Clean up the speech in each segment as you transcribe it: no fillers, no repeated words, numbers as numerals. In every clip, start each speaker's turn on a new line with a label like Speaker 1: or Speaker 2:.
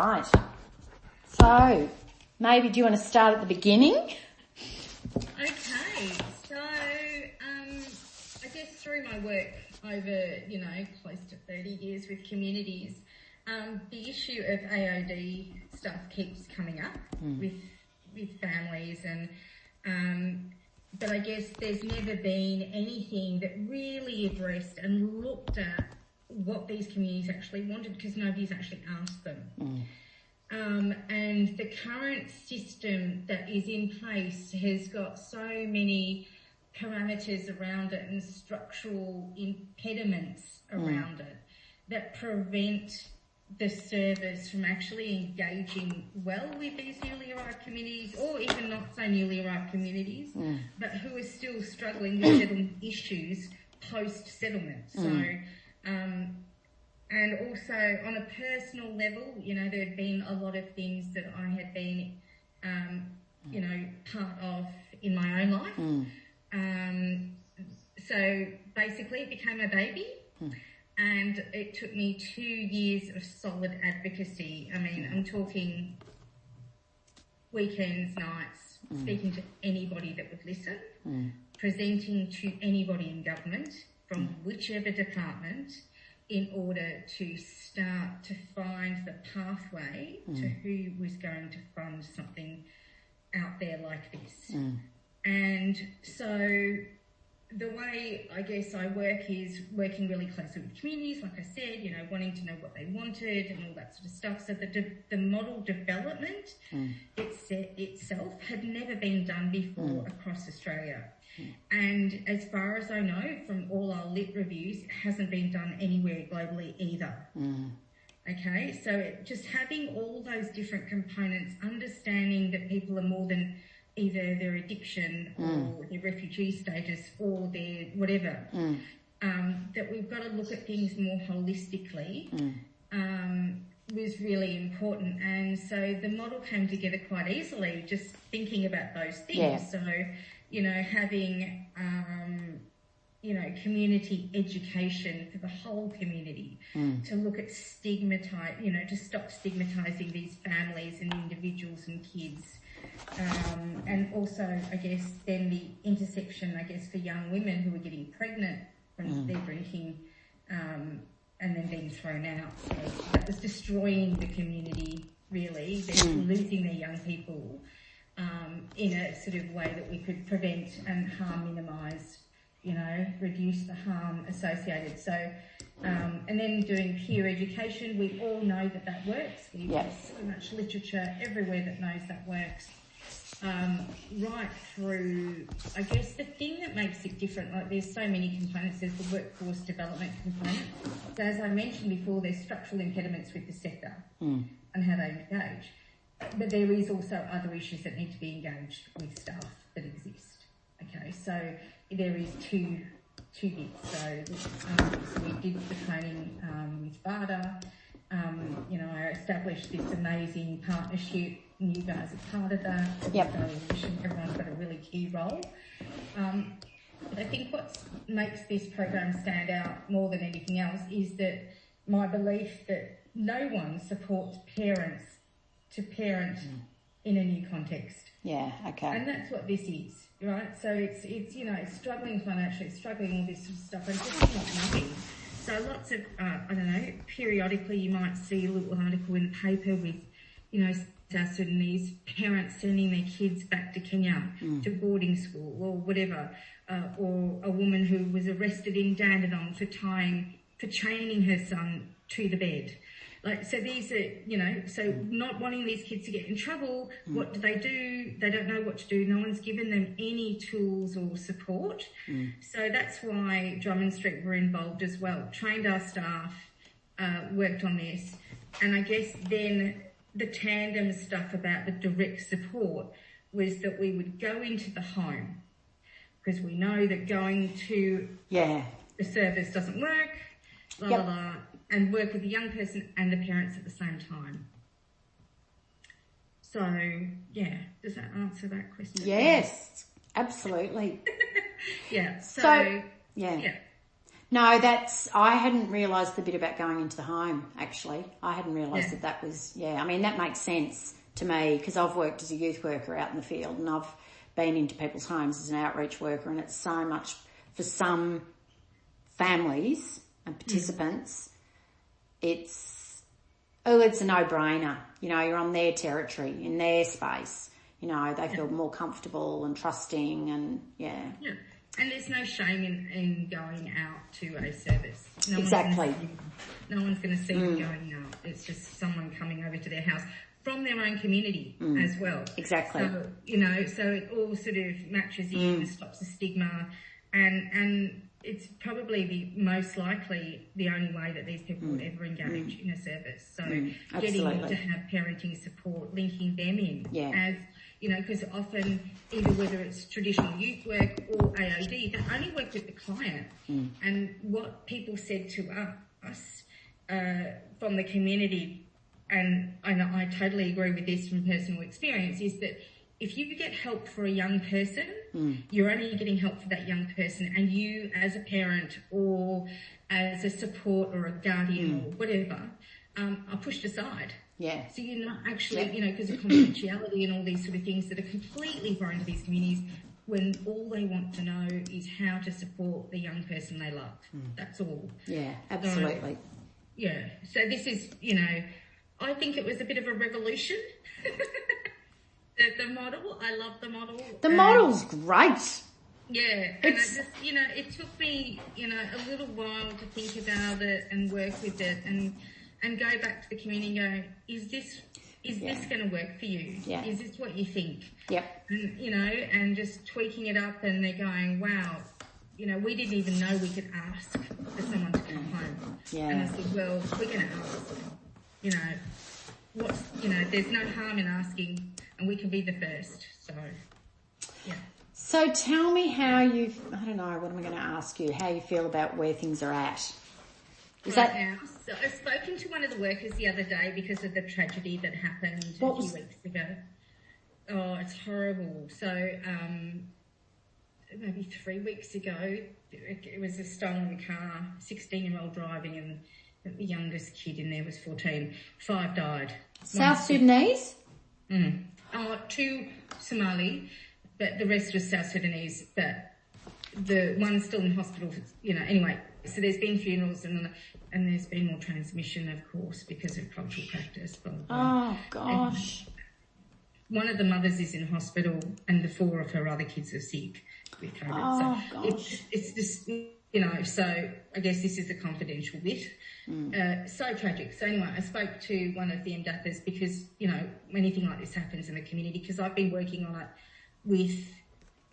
Speaker 1: Right. So, maybe do you want to start at the beginning?
Speaker 2: Okay. So, I guess through my work over, close to 30 years with communities, the issue of AOD stuff keeps coming up with families but I guess there's never been anything that really addressed and looked at what these communities actually wanted, because nobody's actually asked them. And the current system that is in place has got so many parameters around it and structural impediments around it that prevent the service from actually engaging well with these newly arrived communities, or even not so newly arrived communities, but who are still struggling with settlement issues post-settlement. So, and also on a personal level, there had been a lot of things that I had been, part of in my own life. So basically it became a baby. And it took me 2 years of solid advocacy. I mean, I'm talking weekends, nights, speaking to anybody that would listen, presenting to anybody in government from whichever department in order to start to find the pathway to who was going to fund something out there like this. And so the way I guess I work is working really closely with communities, like I said, wanting to know what they wanted and all that sort of stuff. So the model development itself had never been done before across Australia. And as far as I know, from all our lit reviews, it hasn't been done anywhere globally either. Okay, so just having all those different components, understanding that people are more than either their addiction or their refugee status or their whatever, that we've got to look at things more holistically was really important. And so the model came together quite easily, just thinking about those things. Yeah. So, having, community education for the whole community to look at to stop stigmatising these families and individuals and kids. And also, I guess, then the intersection, for young women who were getting pregnant from their drinking and then being thrown out. So that was destroying the community, really. They're losing their young people in a sort of way that we could prevent and harm minimise, reduce the harm associated. So, and then doing peer education, we all know that works. We've got so much literature everywhere that knows that works. Right through, I guess the thing that makes it different, like there's so many components, there's the workforce development component. So as I mentioned before, there's structural impediments with the sector and how they engage. But there is also other issues that need to be engaged with staff that exist. Okay, so there is two bits. So we did the training with BARDA. I established this amazing partnership. You guys are part of that.
Speaker 1: Yep.
Speaker 2: So everyone's got a really key role. But I think what makes this program stand out more than anything else is that my belief that no one supports parents to parent in a new context.
Speaker 1: Yeah, okay.
Speaker 2: And that's what this is, right? So it's it's struggling financially, it's struggling all this sort of stuff, and just not nothing. So lots of, periodically you might see a little article in the paper with, South Sudanese parents sending their kids back to Kenya to boarding school or whatever, or a woman who was arrested in Dandenong for chaining her son to the bed. So these are, so not wanting these kids to get in trouble, what do? They don't know what to do. No one's given them any tools or support. So that's why Drummond Street were involved as well. Trained our staff, worked on this. And I guess then the tandem stuff about the direct support was that we would go into the home, because we know that going to the service doesn't work, and work with the young person and the parents at the same time. So, does that answer that question?
Speaker 1: Yes, absolutely.
Speaker 2: Yeah.
Speaker 3: No, I hadn't realised the bit about going into the home, actually. I hadn't realised that was, I mean, that makes sense to me because I've worked as a youth worker out in the field and I've been into people's homes as an outreach worker, and it's so much for some families and participants, it's a no-brainer. You know, you're on their territory, in their space. You know, they feel more comfortable and trusting and,
Speaker 2: Yeah. And there's no shame in going out to a service.
Speaker 3: Exactly.
Speaker 2: No one's going to see you going out. It's just someone coming over to their house from their own community as well.
Speaker 3: Exactly.
Speaker 2: So, you know, so it all sort of matches in, stops the stigma, and it's probably most likely the only way that these people would ever engage in a service. So getting to have parenting support, linking them in as, you know, because often either whether it's traditional youth work or AOD, they only work with the client. And what people said to us from the community, and I totally agree with this from personal experience, is that if you get help for a young person, you're only getting help for that young person, and you as a parent or as a support or a guardian or whatever are pushed aside.
Speaker 3: Yeah.
Speaker 2: So you're not actually, you know, because of confidentiality and all these sort of things that are completely foreign to these communities, when all they want to know is how to support the young person they love. That's all.
Speaker 3: Yeah, absolutely.
Speaker 2: So this is, you know, I think it was a bit of a revolution. the model, I love the model.
Speaker 3: The model's great.
Speaker 2: Yeah, and I just, you know, it took me, you know, a little while to think about it and work with it and go back to the community and go, is this going to work for you?
Speaker 3: Yeah.
Speaker 2: Is this what you think?
Speaker 3: Yep.
Speaker 2: And, you know, and just tweaking it up, and they're going, wow, you know, we didn't even know we could ask for someone to come home.
Speaker 3: Yeah.
Speaker 2: And I said, well, we're going to ask. You know, there's no harm in asking, and we can be the first. So, yeah.
Speaker 3: So tell me how I don't know, what am I going to ask you? How you feel about where things are at?
Speaker 2: Now. So I've spoken to one of the workers the other day because of the tragedy that happened a few weeks ago. Oh, it's horrible. So maybe 3 weeks ago, it was a stolen car, 16-year-old driving, and the youngest kid in there was 14. 5 died.
Speaker 3: South Sudanese?
Speaker 2: 2 Somali, but the rest was South Sudanese. But the one's still in hospital, you know, anyway. So there's been funerals and there's been more transmission, of course, because of cultural practice. Blah, blah, blah.
Speaker 3: Oh, gosh.
Speaker 2: And one of the mothers is in hospital and the 4 of her other kids are sick with COVID.
Speaker 3: Oh,
Speaker 2: so
Speaker 3: gosh.
Speaker 2: it's just, you know, so I guess this is a confidential bit. So tragic. So anyway, I spoke to one of the MDAPers because, you know, anything like this happens in the community, because I've been working on it with,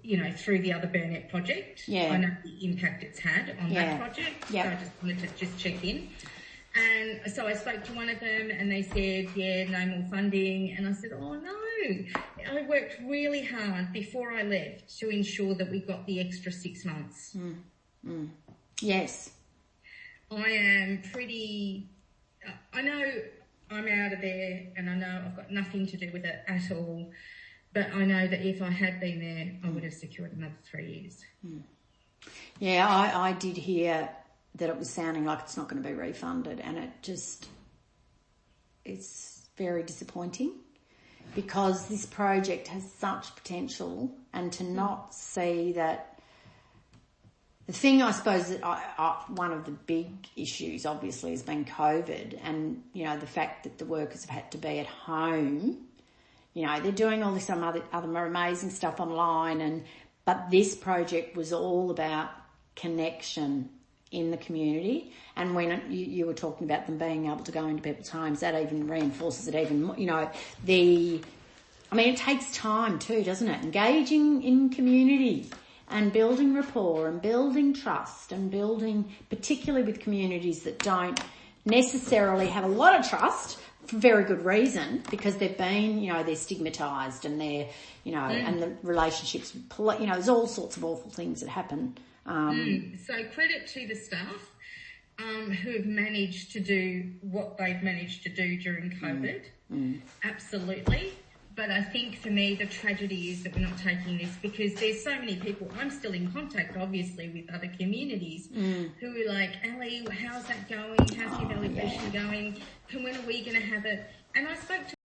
Speaker 2: you know, through the other Burnett project.
Speaker 3: Yeah.
Speaker 2: I know the impact it's had on that project.
Speaker 3: Yeah.
Speaker 2: So I just wanted to just check in. And so I spoke to one of them and they said, no more funding. And I said, oh no, I worked really hard before I left to ensure that we got the extra 6 months.
Speaker 3: Yes.
Speaker 2: I am pretty, I know I'm out of there and I know I've got nothing to do with it at all. But I know that if I had been there, I would have secured another 3 years.
Speaker 3: Yeah, I did hear that it was sounding like it's not going to be refunded, and it's very disappointing because this project has such potential, and to not see that. The thing, I suppose, that one of the big issues obviously has been COVID, and, you know, the fact that the workers have had to be at home. You know, they're doing all this other amazing stuff online, but this project was all about connection in the community. And when you were talking about them being able to go into people's homes, that even reinforces it even more. You know, it takes time too, doesn't it? Engaging in community and building rapport and building trust and building, particularly with communities that don't necessarily have a lot of trust, for very good reason, because they've been, you know, they're stigmatised and they're, you know, and the relationships, you know, there's all sorts of awful things that happen.
Speaker 2: So credit to the staff who have managed to do what they've managed to do during COVID. Absolutely. But I think for me, the tragedy is that we're not taking this, because there's so many people. I'm still in contact, obviously, with other communities who are like, Ellie, how's that going? How's the evaluation going? When are we going to have it? And I spoke to